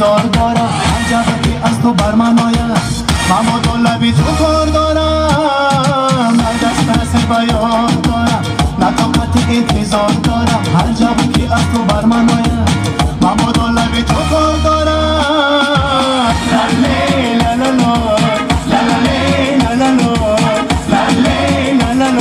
انتظار دارم، عجبه که از تو بر من آید، من با لبی تو کار دارم، هر دست رسه بیان دارم، نه طاقت انتظار دارم، هر جبه که از تو بر من آید، من با لبی تو کار دارم. لالی لالا لالی لالا لالی لالا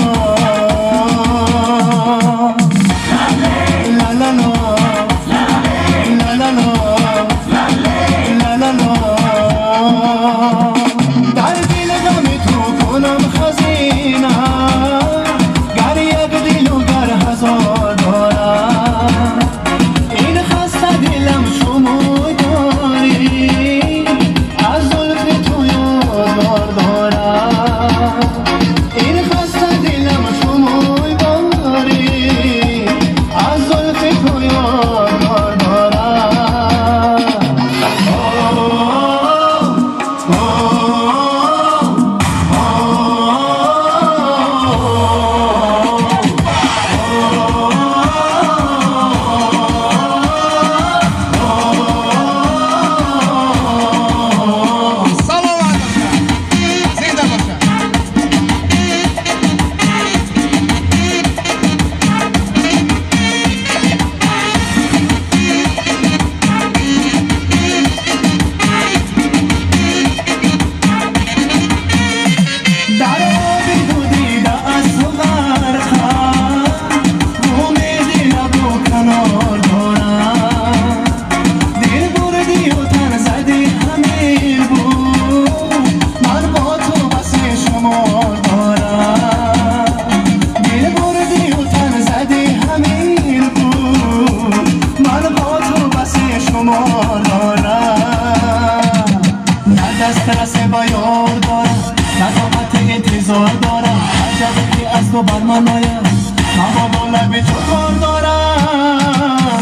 بیار دارم، نه طاقت انتظار دارم، عجبه که از تو بر من آید، من با لب تو کار دارم،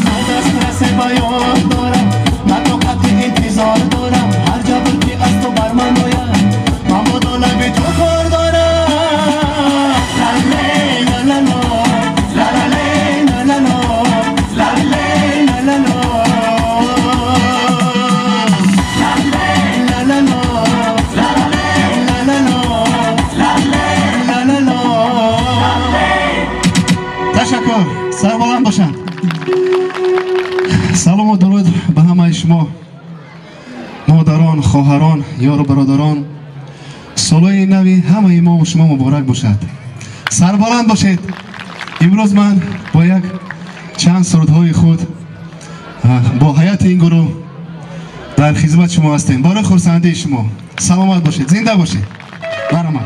نه دسترس بیار دارم، نه طاقت انتظار دارم، هر جبه که از تو بر من آید، من با لب تو کار دارم. لالی لالا لالی لالا لالی لالا تشکر. سر بلند باشن. سلام و درود به همه شما مادران، خواهران، یار و برادران. سالهای نوی همه ما و شما مبارک باشد. سر بلند باشید. امروز من با یک چند سرودهای خود با حیات این گروه در خدمت شما هستیم. برای خرسندی شما. سلامت باشید. زنده باشید. برام